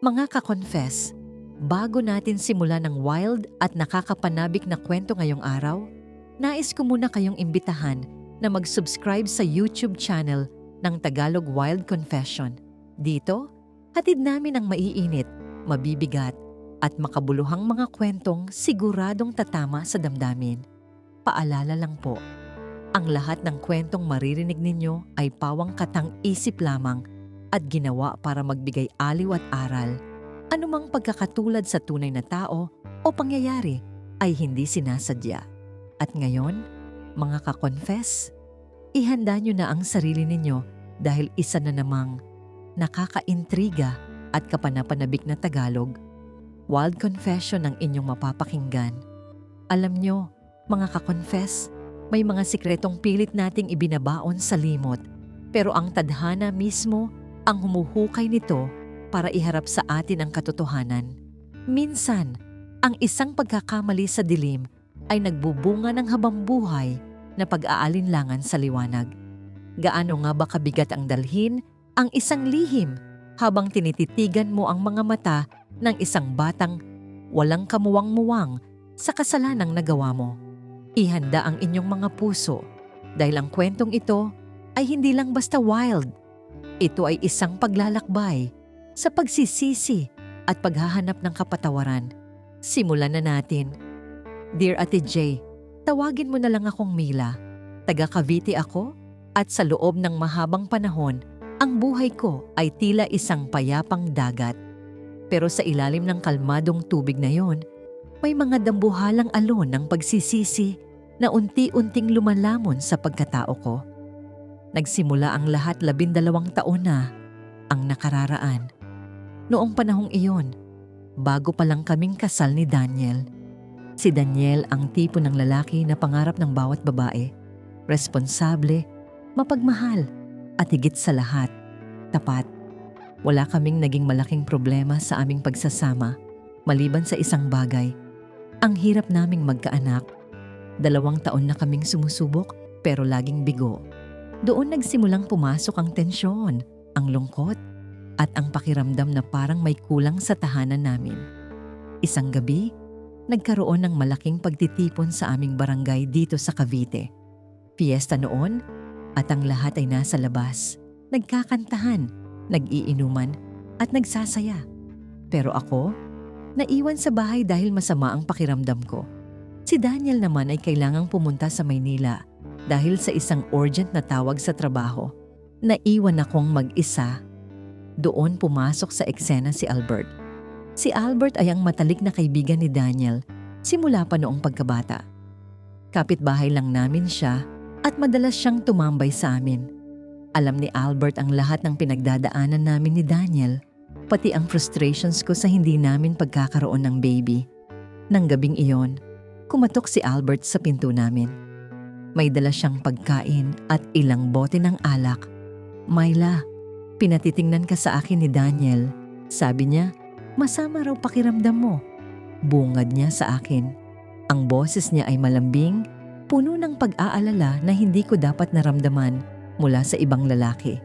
Mga ka-confess, bago natin simulan ng wild at nakakapanabik na kwento ngayong araw, nais ko muna kayong imbitahan na mag-subscribe sa YouTube channel ng Tagalog Wild Confession. Dito, hatid namin ang maiinit, mabibigat, at makabuluhang mga kwentong siguradong tatama sa damdamin. Paalala lang po, ang lahat ng kwentong maririnig ninyo ay pawang katang isip lamang at ginawa para magbigay aliw at aral. Anumang pagkakatulad sa tunay na tao o pangyayari ay hindi sinasadya. At ngayon, mga ka-confess, ihanda nyo na ang sarili ninyo dahil isa na namang nakakaintriga at kapanapanabik na Tagalog, wild confession ang inyong mapapakinggan. Alam nyo, mga ka-confess, may mga sikretong pilit nating ibinabaon sa limot, pero ang tadhana mismo ang humuhukay nito para iharap sa atin ang katotohanan. Minsan, ang isang pagkakamali sa dilim ay nagbubunga ng habambuhay na pag-aalinlangan sa liwanag. Gaano nga ba kabigat ang dalhin ang isang lihim habang tinititigan mo ang mga mata ng isang batang walang kamuwang-muwang sa kasalanang nagawa mo? Ihanda ang inyong mga puso dahil ang kwentong ito ay hindi lang basta wild. Ito ay isang paglalakbay sa pagsisisi at paghahanap ng kapatawaran. Simulan na natin. Dear Ate J, tawagin mo na lang akong Mila. Taga Cavite ako at sa loob ng mahabang panahon, ang buhay ko ay tila isang payapang dagat. Pero sa ilalim ng kalmadong tubig na yon, may mga dambuhalang alon ng pagsisisi na unti-unting lumalamon sa pagkatao ko. Nagsimula ang lahat 12 taon na ang nakararaan. Noong panahong iyon, bago pa lang kaming kasal ni Daniel. Si Daniel ang tipo ng lalaki na pangarap ng bawat babae. Responsable, mapagmahal, at higit sa lahat, tapat. Wala kaming naging malaking problema sa aming pagsasama, maliban sa isang bagay. Ang hirap naming magkaanak. 2 taon na kaming sumusubok pero laging bigo. Doon nagsimulang pumasok ang tensyon, ang lungkot, at ang pakiramdam na parang may kulang sa tahanan namin. Isang gabi, nagkaroon ng malaking pagtitipon sa aming barangay dito sa Cavite. Fiesta noon, at ang lahat ay nasa labas, nagkakantahan, nag-iinuman, at nagsasaya. Pero ako, naiwan sa bahay dahil masama ang pakiramdam ko. Si Daniel naman ay kailangang pumunta sa Maynila dahil sa isang urgent na tawag sa trabaho. Naiwan akong mag-isa. Doon pumasok sa eksena si Albert. Si Albert ay ang matalik na kaibigan ni Daniel simula pa noong pagkabata. Kapitbahay lang namin siya at madalas siyang tumambay sa amin. Alam ni Albert ang lahat ng pinagdadaanan namin ni Daniel, pati ang frustrations ko sa hindi namin pagkakaroon ng baby. Nang gabing iyon, kumatok si Albert sa pinto namin. May dala siyang pagkain at ilang bote ng alak. Myla, pinatitingnan ka sa akin ni Daniel. Sabi niya, masama raw pakiramdam mo. Bungad niya sa akin. Ang boses niya ay malambing, puno ng pag-aalala na hindi ko dapat naramdaman mula sa ibang lalaki.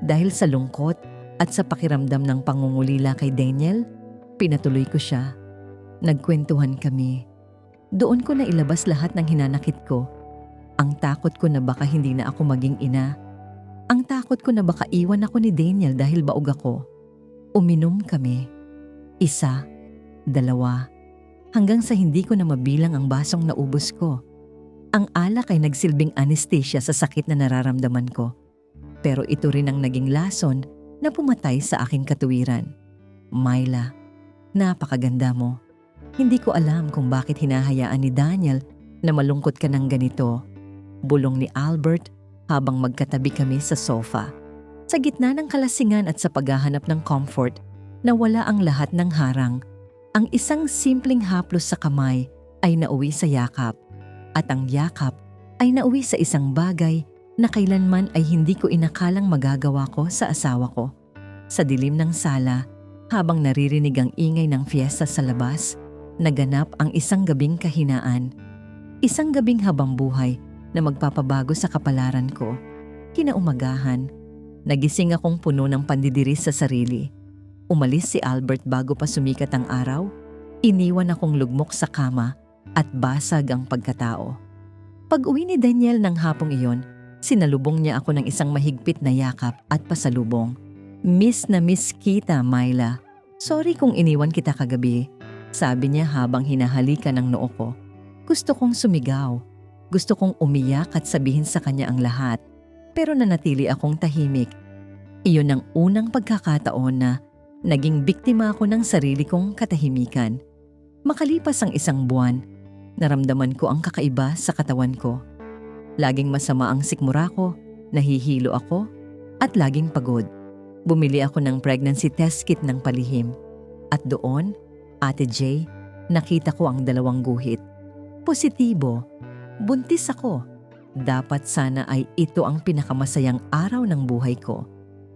Dahil sa lungkot at sa pakiramdam ng pangungulila kay Daniel, pinatuloy ko siya. Nagkwentuhan kami. Doon ko na ilabas lahat ng hinanakit ko. Ang takot ko na baka hindi na ako maging ina. Ang takot ko na baka iwan ako ni Daniel dahil baog ako. Uminom kami. 1, 2, hanggang sa hindi ko na mabilang ang basong naubos ko. Ang alak ay nagsilbing anesthesia sa sakit na nararamdaman ko. Pero ito rin ang naging lason na pumatay sa aking katuwiran. Myla, napakaganda mo. Hindi ko alam kung bakit hinahayaan ni Daniel na malungkot ka ng ganito. Bulong ni Albert habang magkatabi kami sa sofa. Sa gitna ng kalasingan at sa paghahanap ng comfort, nawala ang lahat ng harang. Ang isang simpleng haplos sa kamay ay nauwi sa yakap. At ang yakap ay nauwi sa isang bagay na kailanman ay hindi ko inakalang magagawa ko sa asawa ko. Sa dilim ng sala, habang naririnig ang ingay ng fiesta sa labas, naganap ang isang gabing kahinaan. Isang gabing habambuhay na magpapabago sa kapalaran ko. Kinaumagahan, nagising akong puno ng pandidiris sa sarili. umalis si Albert bago pa sumikat ang araw, iniwan akong lugmok sa kama at basag ang pagkatao. Pag-uwi ni Daniel ng hapong iyon, sinalubong niya ako ng isang mahigpit na yakap at pasalubong. Miss na miss kita, Myla. Sorry kung iniwan kita kagabi, sabi niya habang hinahalikan ng noo ko. Gusto kong sumigaw. Gusto kong umiyak at sabihin sa kanya ang lahat. Pero nanatili akong tahimik. Iyon ang unang pagkakataon na naging biktima ako ng sarili kong katahimikan. Makalipas ang isang buwan, naramdaman ko ang kakaiba sa katawan ko. Laging masama ang sikmura ko, nahihilo ako, at laging pagod. Bumili ako ng pregnancy test kit ng palihim. At doon, Ate Jay, nakita ko ang 2 guhit. Positibo, buntis ako. Dapat sana ay ito ang pinakamasayang araw ng buhay ko.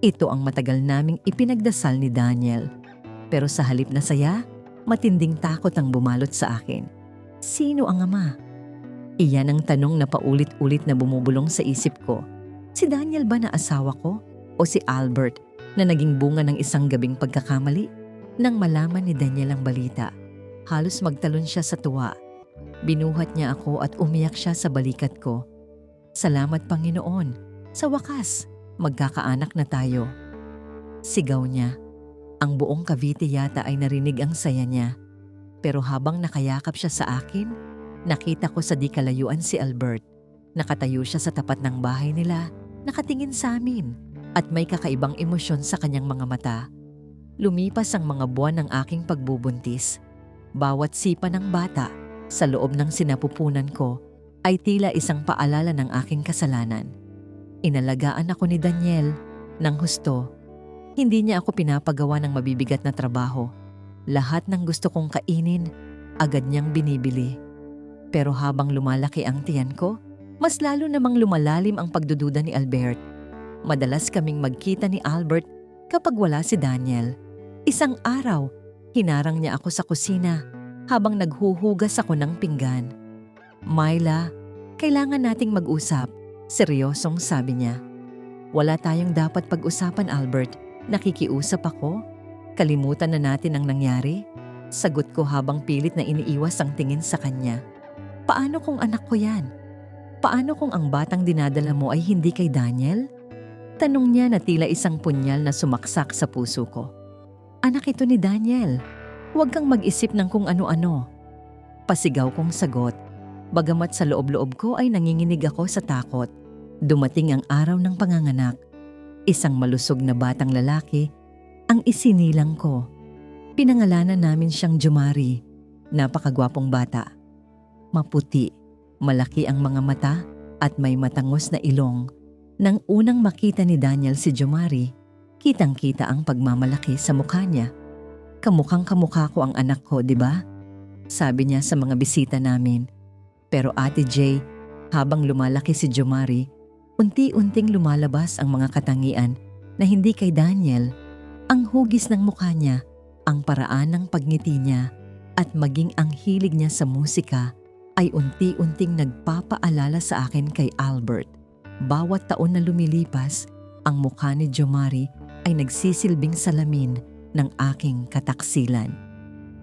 Ito ang matagal naming ipinagdasal ni Daniel. Pero sa halip na saya, matinding takot ang bumalot sa akin. Sino ang ama? Iyan ang tanong na paulit-ulit na bumubulong sa isip ko. Si Daniel ba na asawa ko? O si Albert na naging bunga ng isang gabing pagkakamali? Nang malaman ni Daniel ang balita, halos magtalon siya sa tuwa. Binuhat niya ako at umiyak siya sa balikat ko. Salamat Panginoon, sa wakas, magkakaanak na tayo. Sigaw niya. Ang buong Cavite yata ay narinig ang saya niya. Pero habang nakayakap siya sa akin, nakita ko sa di kalayuan si Albert. Nakatayo siya sa tapat ng bahay nila, nakatingin sa amin, at may kakaibang emosyon sa kanyang mga mata. Lumipas ang mga buwan ng aking pagbubuntis. Bawat sipa ng bata sa loob ng sinapupunan ko ay tila isang paalala ng aking kasalanan. Inalagaan ako ni Daniel ng husto. Hindi niya ako pinapagawa ng mabibigat na trabaho. Lahat ng gusto kong kainin, agad niyang binibili. Pero habang lumalaki ang tiyan ko, mas lalo namang lumalalim ang pagdududa ni Albert. Madalas kaming magkita ni Albert kapag wala si Daniel. Isang araw, hinarang niya ako sa kusina habang naghuhugas ako ng pinggan. Myla, kailangan nating mag-usap, seryosong sabi niya. Wala tayong dapat pag-usapan, Albert. Nakikiusap ako. Kalimutan na natin ang nangyari. Sagot ko habang pilit na iniiwas ang tingin sa kanya. Paano kung anak ko yan? Paano kung ang batang dinadala mo ay hindi kay Daniel? Tanong niya na tila isang punyal na sumaksak sa puso ko. Anak ito ni Daniel. Huwag kang mag-isip ng kung ano-ano. Pasigaw kong sagot. Bagamat sa loob-loob ko ay nanginginig ako sa takot. Dumating ang araw ng panganganak. Isang malusog na batang lalaki ang isinilang ko. Pinangalanan namin siyang Jomari. Napakagwapong bata. Maputi, malaki ang mga mata at may matangos na ilong. Nang unang makita ni Daniel si Jomari, kitang-kita ang pagmamalaki sa mukha niya. Kamukhang kamukha ko ang anak ko, di ba? Sabi niya sa mga bisita namin. Pero Ate Jay, habang lumalaki si Jomari, unti-unting lumalabas ang mga katangian na hindi kay Daniel. Ang hugis ng mukha niya, ang paraan ng pagngiti niya, at maging ang hilig niya sa musika ay unti-unting nagpapaalala sa akin kay Albert. Bawat taon na lumilipas, ang mukha ni Jomari ay nagsisilbing salamin ng aking kataksilan.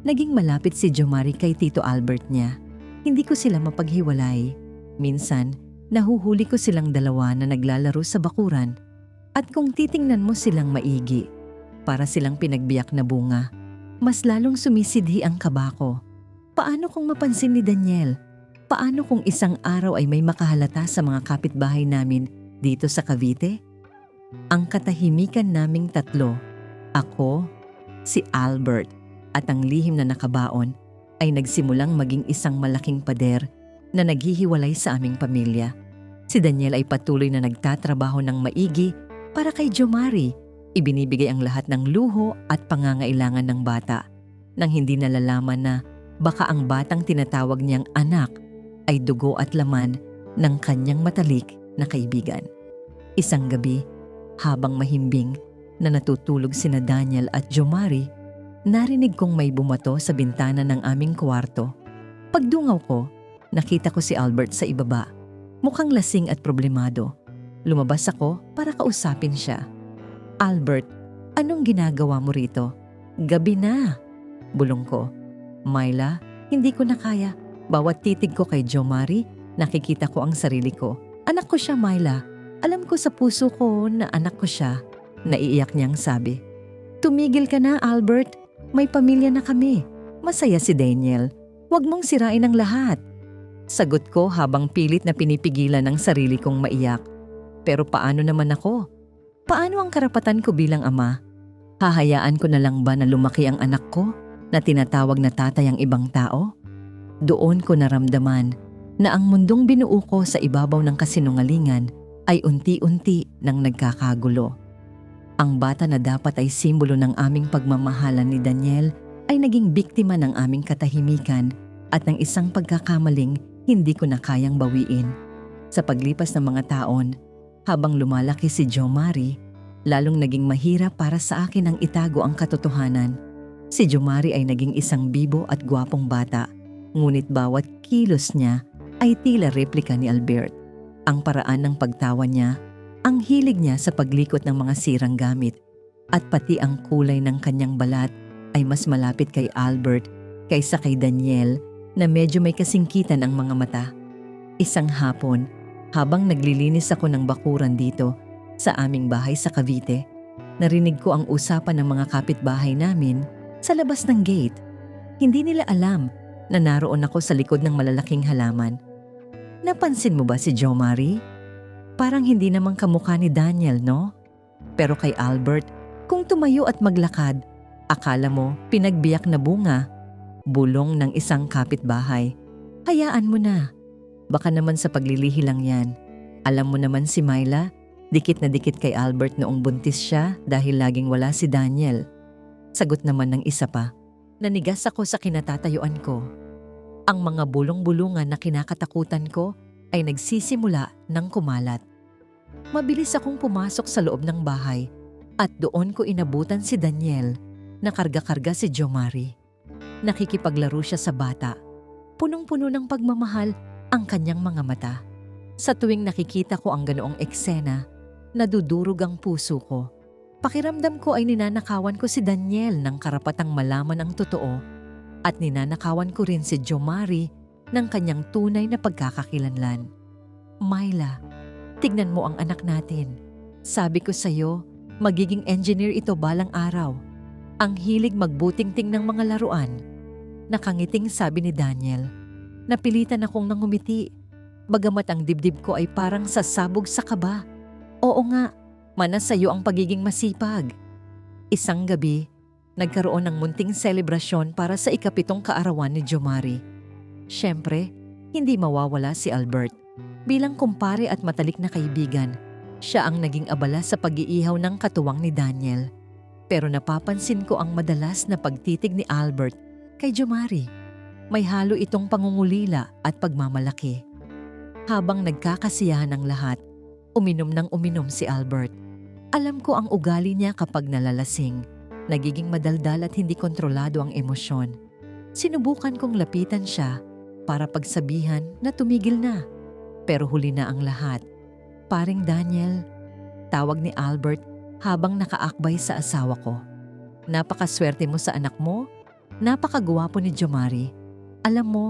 Naging malapit si Jomari kay Tito Albert niya. Hindi ko sila mapaghiwalay. Minsan, nahuhuli ko silang dalawa na naglalaro sa bakuran. At kung titingnan mo silang maigi, para silang pinagbiyak na bunga, mas lalong sumisidhi ang kaba ko. Paano kung mapansin ni Daniel? Paano kung isang araw ay may makahalata sa mga kapitbahay namin dito sa Cavite? Ang katahimikan naming tatlo, ako, si Albert, at ang lihim na nakabaon ay nagsimulang maging isang malaking pader na naghihiwalay sa aming pamilya. Si Daniel ay patuloy na nagtatrabaho ng maigi para kay Jomari. Ibinibigay ang lahat ng luho at pangangailangan ng bata nang hindi nalalaman na baka ang batang tinatawag niyang anak ay dugo at laman ng kanyang matalik na kaibigan. Isang gabi, habang mahimbing na natutulog sina Daniel at Jomari, narinig kong may bumato sa bintana ng aming kwarto. Pagdungaw ko, nakita ko si Albert sa ibaba. Mukhang lasing at problemado. Lumabas ako para kausapin siya. Albert, anong ginagawa mo rito? Gabi na, bulong ko. Myla, hindi ko na kaya. Bawat titig ko kay Jomari, nakikita ko ang sarili ko. Anak ko siya, Myla. Alam ko sa puso ko na anak ko siya. Naiiyak niyang sabi. Tumigil ka na, Albert. May pamilya na kami. Masaya si Daniel. Huwag mong sirain ang lahat. Sagot ko habang pilit na pinipigilan ang sarili kong maiyak. Pero paano naman ako? Paano ang karapatan ko bilang ama? Hahayaan ko na lang ba na lumaki ang anak ko na tinatawag na tatay ang ibang tao? Doon ko naramdaman na ang mundong binuo ko sa ibabaw ng kasinungalingan ay unti-unti nang nagkakagulo. Ang bata na dapat ay simbolo ng aming pagmamahalan ni Daniel ay naging biktima ng aming katahimikan at ng isang pagkakamaling hindi ko na kayang bawiin. Sa paglipas ng mga taon, habang lumalaki si Jomari, lalong naging mahirap para sa akin ang itago ang katotohanan. Si Jomari ay naging isang bibo at gwapong bata, ngunit bawat kilos niya ay tila replika ni Albert. Ang paraan ng pagtawa niya, ang hilig niya sa paglikot ng mga sirang gamit, at pati ang kulay ng kanyang balat ay mas malapit kay Albert kaysa kay Daniel na medyo may kasingkitan ang mga mata. Isang hapon, habang naglilinis ako ng bakuran dito sa aming bahay sa Cavite, narinig ko ang usapan ng mga kapitbahay namin sa labas ng gate. Hindi nila alam na naroon ako sa likod ng malalaking halaman. Napansin mo ba si Jomari? Parang hindi namang kamukha ni Daniel, no? Pero kay Albert, kung tumayo at maglakad, akala mo pinagbiyak na bunga. Bulong ng isang kapitbahay. Hayaan mo na. Baka naman sa paglilihi lang yan. Alam mo naman si Myla, dikit na dikit kay Albert noong buntis siya dahil laging wala si Daniel. Sagot naman ng isa pa. Nanigas ako sa kinatatayuan ko. Ang mga bulong-bulungan na kinakatakutan ko ay nagsisimula ng kumalat. Mabilis akong pumasok sa loob ng bahay at doon ko inabutan si Daniel na karga-karga si Jomari. Nakikipaglaro siya sa bata. Punong-puno ng pagmamahal ang kanyang mga mata. Sa tuwing nakikita ko ang ganoong eksena, nadudurog ang puso ko. Pakiramdam ko ay ninanakawan ko si Daniel ng karapatang malaman ang totoo at ninanakawan ko rin si Jomari ng kanyang tunay na pagkakakilanlan. Myla, tignan mo ang anak natin. Sabi ko sa'yo, magiging engineer ito balang araw. Ang hilig magbutingting ng mga laruan. Nakangiting sabi ni Daniel. Napilitan akong nangumiti. Bagamat ang dibdib ko ay parang sasabog sa kaba. Oo nga, manas sa'yo ang pagiging masipag. Isang gabi, nagkaroon ng munting selebrasyon para sa ika-7 kaarawan ni Jomari. Siyempre, hindi mawawala si Albert. Bilang kumpare at matalik na kaibigan, siya ang naging abala sa pag-iihaw ng katuwang ni Daniel. Pero napapansin ko ang madalas na pagtitig ni Albert kay Jomari. May halo itong pangungulila at pagmamalaki. Habang nagkakasiyahan ang lahat, uminom ng uminom si Albert. Alam ko ang ugali niya kapag nalalasing. Nagiging madaldal at hindi kontrolado ang emosyon. Sinubukan kong lapitan siya para pagsabihan na tumigil na. Pero huli na ang lahat. Paring Daniel, tawag ni Albert habang nakaakbay sa asawa ko. Napakaswerte mo sa anak mo. Napakagwapo ni Jomari. Alam mo,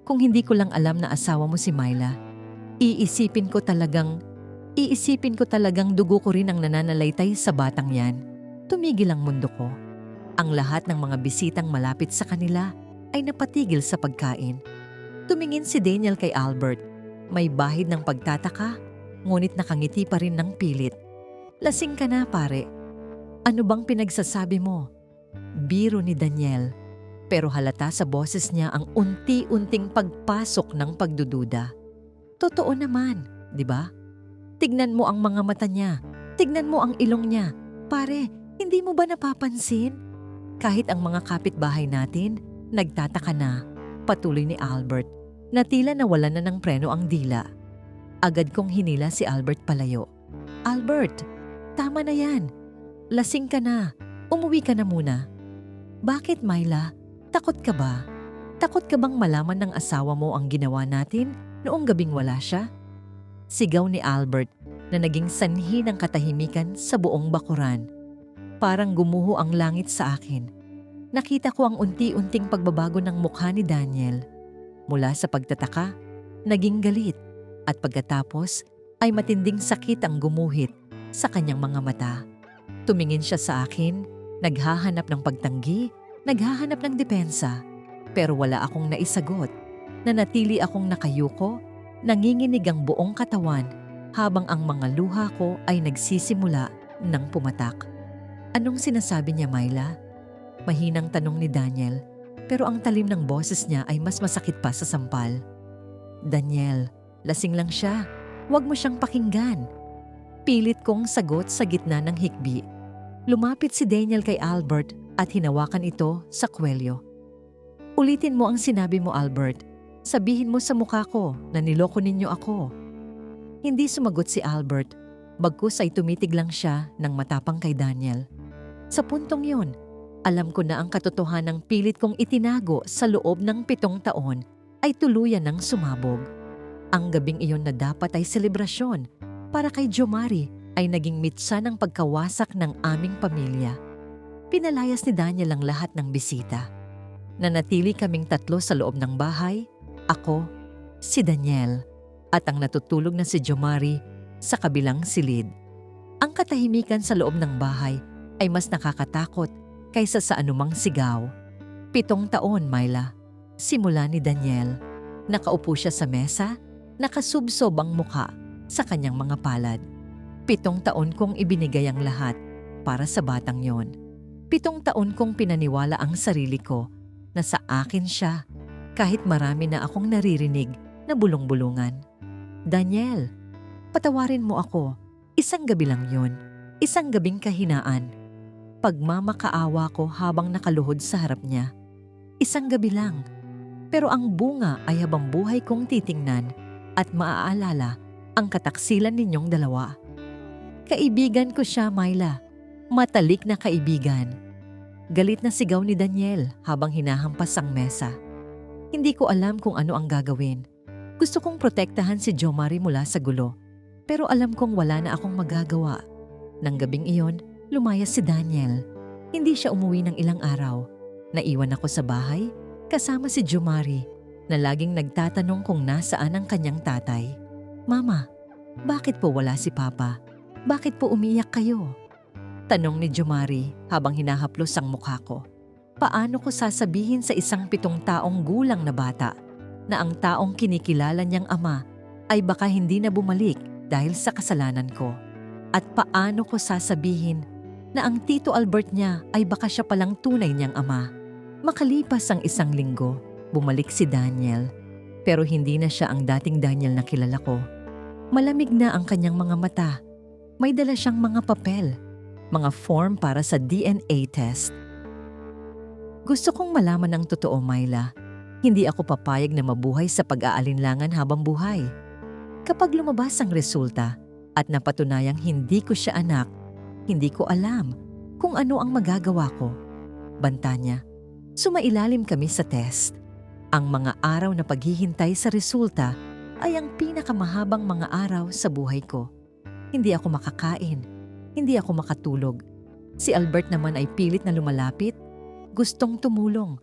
kung hindi ko lang alam na asawa mo si Myla, iisipin ko talagang dugo ko rin ang nananalaytay sa batang yan. Tumigil ang mundo ko. Ang lahat ng mga bisitang malapit sa kanila ay napatigil sa pagkain. Tumingin si Daniel kay Albert. May bahid ng pagtataka, ngunit nakangiti pa rin ng pilit. Lasing ka na, pare. Ano bang pinagsasabi mo? Biro ni Daniel. Pero halata sa boses niya ang unti-unting pagpasok ng pagdududa. Totoo naman, di ba? Tignan mo ang mga mata niya. Tignan mo ang ilong niya. Pare, hindi mo ba napapansin? Kahit ang mga kapitbahay natin, nagtataka na. Patuloy ni Albert, na tila nawalan na ng preno ang dila. Agad kong hinila si Albert palayo. Albert, tama na yan. Lasing ka na. Umuwi ka na muna. Bakit, Myla? Takot ka ba? Takot ka bang malaman ng asawa mo ang ginawa natin noong gabing wala siya? Sigaw ni Albert na naging sanhi ng katahimikan sa buong bakuran. Parang gumuho ang langit sa akin. Nakita ko ang unti-unting pagbabago ng mukha ni Daniel. Mula sa pagtataka, naging galit, at pagkatapos ay matinding sakit ang gumuhit sa kanyang mga mata. Tumingin siya sa akin, naghahanap ng pagtanggi, naghahanap ng depensa. Pero wala akong naisagot. Nanatili akong nakayuko, nanginginig ang buong katawan habang ang mga luha ko ay nagsisimula ng pumatak. Anong sinasabi niya, Myla? Mahinang tanong ni Daniel, pero ang talim ng boses niya ay mas masakit pa sa sampal. Daniel, lasing lang siya. Huwag mo siyang pakinggan. Pilit kong sagot sa gitna ng hikbi. Lumapit si Daniel kay Albert at hinawakan ito sa kwelyo. Ulitin mo ang sinabi mo, Albert. Sabihin mo sa mukha ko na niloko ninyo ako. Hindi sumagot si Albert, bagkus ay tumitig lang siya ng matapang kay Daniel. Sa puntong yun, alam ko na ang katotohanang pilit kong itinago sa loob ng 7 taon ay tuluyan ng sumabog. Ang gabing iyon na dapat ay selebrasyon para kay Jomari ay naging mitsa ng pagkawasak ng aming pamilya. Pinalayas ni Daniel ang lahat ng bisita. Nanatili kaming 3 sa loob ng bahay, ako, si Daniel, at ang natutulog na si Jomari sa kabilang silid. Ang katahimikan sa loob ng bahay ay mas nakakatakot kaysa sa anumang sigaw. 7 taon, Myla. Simula ni Daniel. Nakaupo siya sa mesa, nakasubsob ang mukha sa kanyang mga palad. 7 taon kong ibinigay ang lahat para sa batang yon. 7 taon kong pinaniwala ang sarili ko na sa akin siya kahit marami na akong naririnig na bulong-bulungan. Daniel, patawarin mo ako. Isang gabi lang yun. Isang gabing kahinaan. Pagmamakaawa ko habang nakaluhod sa harap niya. Isang gabi lang. Pero ang bunga ay habang buhay kong titingnan at maaalala ang kataksilan ninyong dalawa. Kaibigan ko siya, Myla. Matalik na kaibigan. Galit na sigaw ni Daniel habang hinahampas ang mesa. Hindi ko alam kung ano ang gagawin. Gusto kong protektahan si Jomari mula sa gulo. Pero alam kong wala na akong magagawa. Nang gabing iyon, lumayas si Daniel. Hindi siya umuwi ng ilang araw. Naiwan ako sa bahay kasama si Jomari na laging nagtatanong kung nasaan ang kanyang tatay. Mama, bakit po wala si Papa? Bakit po umiyak kayo? Tanong ni Jomari habang hinahaplos ang mukha ko. Paano ko sasabihin sa isang 7 taong gulang na bata na ang taong kinikilala niyang ama ay baka hindi na bumalik dahil sa kasalanan ko? At paano ko sasabihin na ang Tito Albert niya ay baka siya palang tunay niyang ama? Makalipas ang 1 linggo, bumalik si Daniel. Pero hindi na siya ang dating Daniel na kilala ko. Malamig na ang kanyang mga mata. May dala siyang mga papel, mga form para sa DNA test. Gusto kong malaman ang totoo, Myla. Hindi ako papayag na mabuhay sa pag-aalinlangan habang buhay. Kapag lumabas ang resulta at napatunayang hindi ko siya anak, hindi ko alam kung ano ang magagawa ko. Banta niya. Sumailalim kami sa test. Ang mga araw na paghihintay sa resulta ay ang pinakamahabang mga araw sa buhay ko. Hindi ako makakain. Hindi ako makatulog. Si Albert naman ay pilit na lumalapit. Gustong tumulong.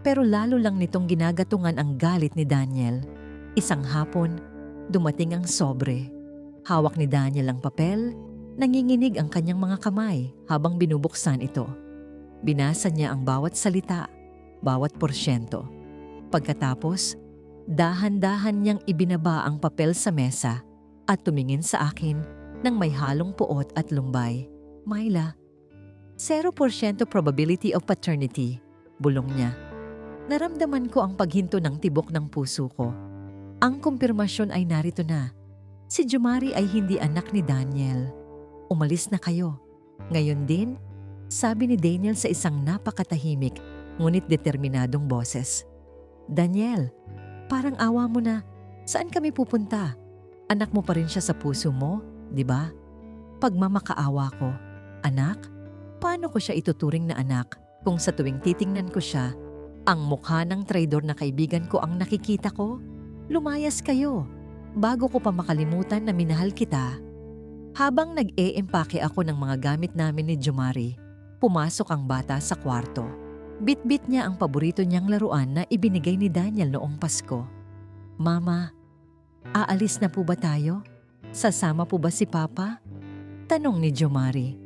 Pero lalo lang nitong ginagatungan ang galit ni Daniel. Isang hapon, dumating ang sobre. Hawak ni Daniel ang papel, nanginginig ang kanyang mga kamay habang binubuksan ito. Binasa niya ang bawat salita, bawat porsyento. Pagkatapos, dahan-dahan niyang ibinaba ang papel sa mesa at tumingin sa akin nang may halong puot at lumbay. Myla, 0% probability of paternity, bulong niya. Naramdaman ko ang paghinto ng tibok ng puso ko. Ang kumpirmasyon ay narito na. Si Jomari ay hindi anak ni Daniel. Umalis na kayo. Ngayon din, sabi ni Daniel sa isang napakatahimik ngunit determinadong boses. Daniel, parang awa mo na. Saan kami pupunta? Anak mo pa rin siya sa puso mo, di ba? Pagmamakaawa ko. Anak? Paano ko siya ituturing na anak kung sa tuwing titingnan ko siya, ang mukha ng traidor na kaibigan ko ang nakikita ko? Lumayas kayo, bago ko pa makalimutan na minahal kita. Habang nag-e-empake ako ng mga gamit namin ni Jomari, pumasok ang bata sa kwarto. Bit-bit niya ang paborito niyang laruan na ibinigay ni Daniel noong Pasko. "Mama, aalis na po ba tayo? Sasama po ba si Papa?" tanong ni Jomari.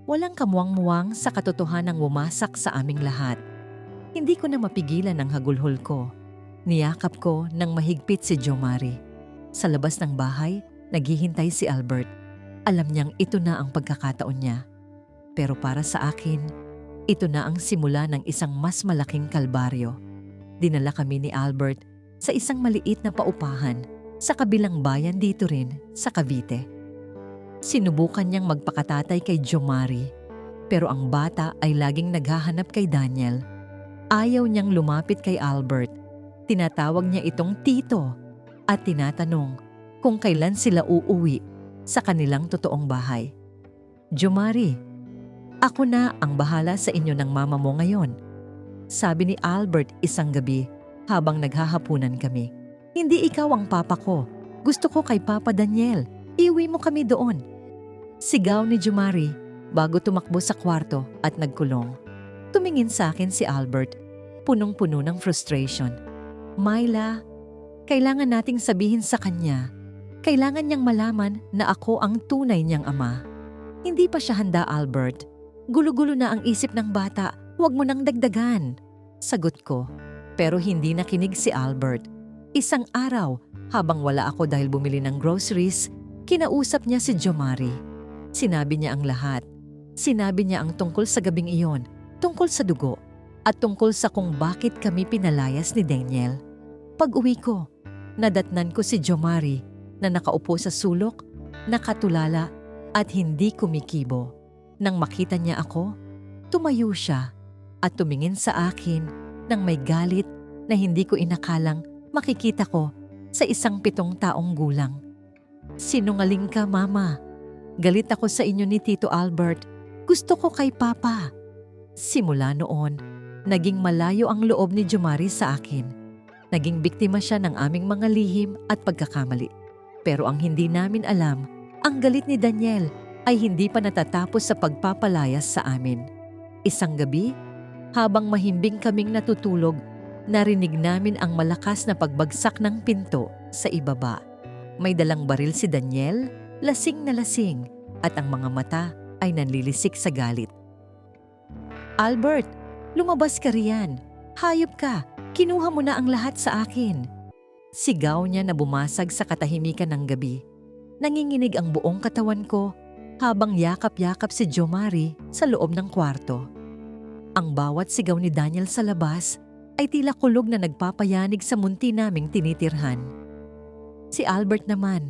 Walang kamuwang-muwang sa katotohanang wumasak sa aming lahat. Hindi ko na mapigilan ang hagulhol ko. Niyakap ko ng mahigpit si Jomari. Sa labas ng bahay, naghihintay si Albert. Alam niyang ito na ang pagkakataon niya. Pero para sa akin, ito na ang simula ng isang mas malaking kalbaryo. Dinala kami ni Albert sa isang maliit na paupahan sa kabilang bayan dito rin sa Cavite. Sinubukan niyang magpakatatay kay Jomari, pero ang bata ay laging naghahanap kay Daniel. Ayaw niyang lumapit kay Albert. Tinatawag niya itong tito at tinatanong kung kailan sila uuwi sa kanilang totoong bahay. "Jomari, ako na ang bahala sa inyo ng mama mo ngayon," sabi ni Albert isang gabi habang naghahapunan kami. "Hindi ikaw ang papa ko. Gusto ko kay Papa Daniel. Iuwi mo kami doon." Sigaw ni Jomari bago tumakbo sa kwarto at nagkulong. Tumingin sa akin si Albert, punong-puno ng frustration. "Myla, kailangan nating sabihin sa kanya. Kailangan niyang malaman na ako ang tunay niyang ama." "Hindi pa siya handa, Albert. Gulo-gulo na ang isip ng bata. Huwag mo nang dagdagan," sagot ko. Pero hindi nakinig si Albert. Isang araw, habang wala ako dahil bumili ng groceries, kinausap niya si Jomari. Sinabi niya ang lahat. Sinabi niya ang tungkol sa gabing iyon, tungkol sa dugo, at tungkol sa kung bakit kami pinalayas ni Daniel. Pag-uwi ko, nadatnan ko si Jomari na nakaupo sa sulok, nakatulala at hindi kumikibo. Nang makita niya ako, tumayo siya at tumingin sa akin nang may galit na hindi ko inakalang makikita ko sa isang 7 taong gulang. "Sinungaling ka, Mama. Galit ako sa inyo ni Tito Albert. Gusto ko kay Papa." Simula noon, naging malayo ang loob ni Jomari sa akin. Naging biktima siya ng aming mga lihim at pagkakamali. Pero ang hindi namin alam, ang galit ni Daniel ay hindi pa natatapos sa pagpapalayas sa amin. Isang gabi, habang mahimbing kaming natutulog, narinig namin ang malakas na pagbagsak ng pinto sa ibaba. May dalang baril si Daniel, lasing na lasing, at ang mga mata ay nanlilisik sa galit. "Albert, lumabas ka riyan. Hayop ka, kinuha mo na ang lahat sa akin." Sigaw niya na bumasag sa katahimikan ng gabi. Nanginginig ang buong katawan ko habang yakap-yakap si Jomari sa loob ng kwarto. Ang bawat sigaw ni Daniel sa labas ay tila kulog na nagpapayanig sa munti naming tinitirhan. Si Albert naman,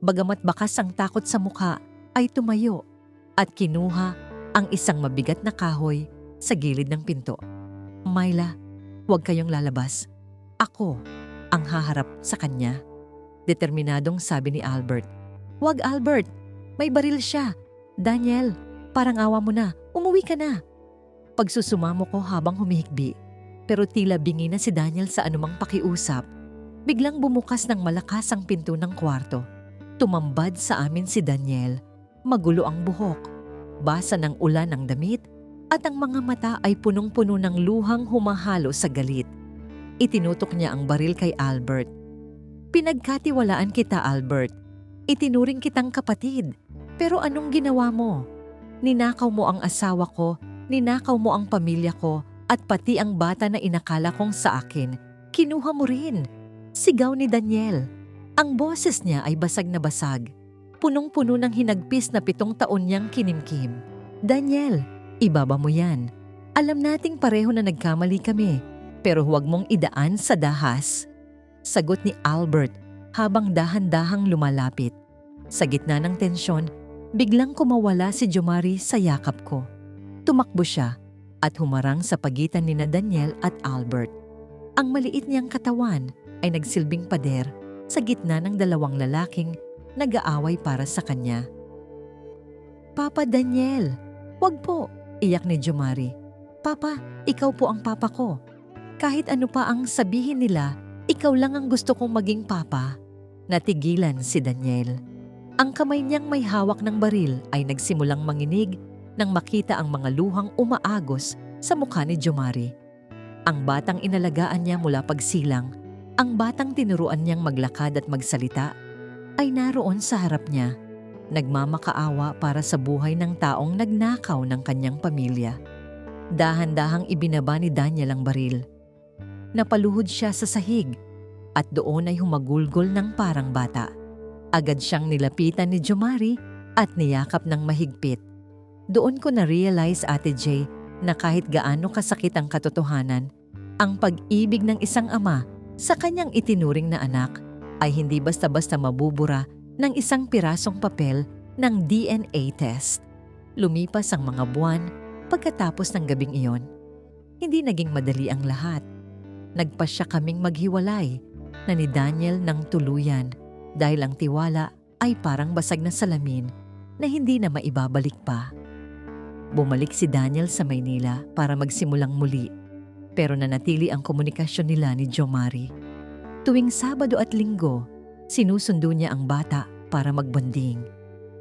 bagamat bakas ang takot sa mukha, ay tumayo at kinuha ang isang mabigat na kahoy sa gilid ng pinto. "Myla, huwag kayong lalabas. Ako ang haharap sa kanya," determinadong sabi ni Albert. "Huwag, Albert. May baril siya. Daniel, parang awa mo na. Umuwi ka na." Pagsusumamo ko habang humihikbi, pero tila bingi na si Daniel sa anumang pakiusap. Biglang bumukas ng malakas ang pinto ng kwarto. Tumambad sa amin si Daniel. Magulo ang buhok, basa ng ulan ang damit, at ang mga mata ay punong-puno ng luhang humahalo sa galit. Itinutok niya ang baril kay Albert. "Pinagkatiwalaan kita, Albert. Itinuring kitang kapatid. Pero anong ginawa mo? Ninakaw mo ang asawa ko, ninakaw mo ang pamilya ko, at pati ang bata na inakala kong sa akin. Kinuha mo rin." Sigaw ni Daniel. Ang boses niya ay basag na basag. Punong-puno ng hinagpis na 7 taon niyang kinimkim. "Daniel, ibaba mo yan. Alam nating pareho na nagkamali kami, pero huwag mong idaan sa dahas," sagot ni Albert habang dahan-dahang lumalapit. Sa gitna ng tensyon, biglang kumawala si Jomari sa yakap ko. Tumakbo siya at humarang sa pagitan ni Daniel at Albert. Ang maliit niyang katawan ay nagsilbing pader sa gitna ng 2 lalaking nag-aaway para sa kanya. "Papa Daniel, wag po," iyak ni Jomari. "Papa, ikaw po ang papa ko. Kahit ano pa ang sabihin nila, ikaw lang ang gusto kong maging papa." Natigilan si Daniel. Ang kamay niyang may hawak ng baril ay nagsimulang manginig nang makita ang mga luhang umaagos sa mukha ni Jomari. Ang batang inalagaan niya mula pagsilang, ang batang tinuruan niyang maglakad at magsalita, ay naroon sa harap niya, nagmamakaawa para sa buhay ng taong nagnakaw ng kanyang pamilya. Dahan-dahang ibinaba ni Daniel ang baril. Napaluhod siya sa sahig at doon ay humagulgol ng parang bata. Agad siyang nilapitan ni Jomari at niyakap ng mahigpit. Doon ko na-realize, Ate Jay, na kahit gaano kasakit ang katotohanan, ang pag-ibig ng isang ama sa kanyang itinuring na anak ay hindi basta-basta mabubura ng isang pirasong papel ng DNA test. Lumipas ang mga buwan pagkatapos ng gabing iyon. Hindi naging madali ang lahat. Nagpasya kaming maghiwalay na ni Daniel ng tuluyan dahil ang tiwala ay parang basag na salamin na hindi na maibabalik pa. Bumalik si Daniel sa Maynila para magsimulang muli, pero nanatili ang komunikasyon nila ni Jomari. Tuwing Sabado at Linggo, sinusundo niya ang bata para magbonding.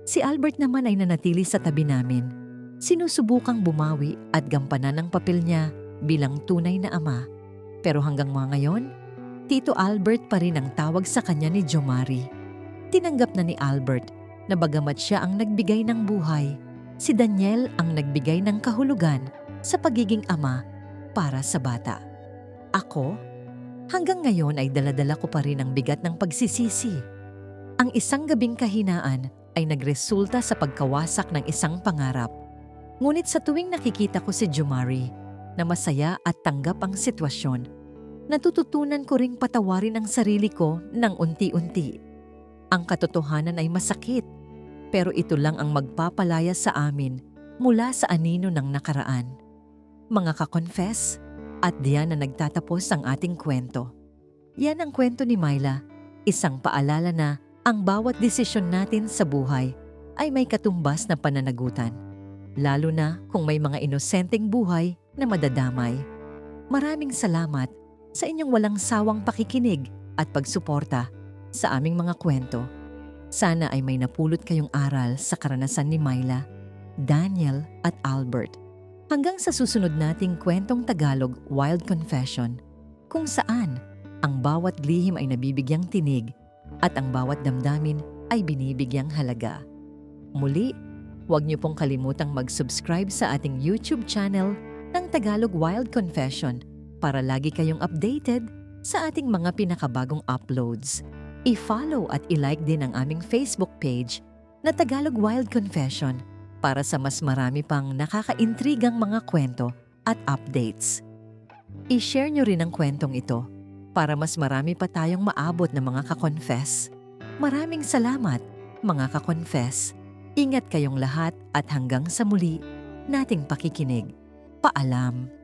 Si Albert naman ay nanatili sa tabi namin. Sinusubukang bumawi at gampanan ang papel niya bilang tunay na ama. Pero hanggang mga ngayon, Tito Albert pa rin ang tawag sa kanya ni Jomari. Tinanggap na ni Albert na bagamat siya ang nagbigay ng buhay, si Daniel ang nagbigay ng kahulugan sa pagiging ama para sa bata. Ako, hanggang ngayon ay daladala ko pa rin ang bigat ng pagsisisi. Ang isang gabing kahinaan ay nagresulta sa pagkawasak ng isang pangarap. Ngunit sa tuwing nakikita ko si Jomari na masaya at tanggap ang sitwasyon, natututunan ko ring patawarin ang sarili ko ng unti-unti. Ang katotohanan ay masakit, pero ito lang ang magpapalaya sa amin mula sa anino ng nakaraan. Mga ka-confess, at diyan na nagtatapos ang ating kwento. Yan ang kwento ni Myla, isang paalala na ang bawat desisyon natin sa buhay ay may katumbas na pananagutan, lalo na kung may mga inosenteng buhay na madadamay. Maraming salamat sa inyong walang sawang pakikinig at pagsuporta sa aming mga kwento. Sana ay may napulot kayong aral sa karanasan ni Myla, Daniel at Albert. Hanggang sa susunod nating kwentong Tagalog Wild Confession, kung saan ang bawat lihim ay nabibigyang tinig at ang bawat damdamin ay binibigyang halaga. Muli, huwag niyo pong kalimutang mag-subscribe sa ating YouTube channel ng Tagalog Wild Confession para lagi kayong updated sa ating mga pinakabagong uploads. I-follow at i-like din ang aming Facebook page na Tagalog Wild Confession para sa mas marami pang nakakaintrigang mga kwento at updates. I-share nyo rin ang kwentong ito para mas marami pa tayong maabot na mga ka-confess. Maraming salamat, mga ka-confess. Ingat kayong lahat at hanggang sa muli nating pakikinig. Paalam.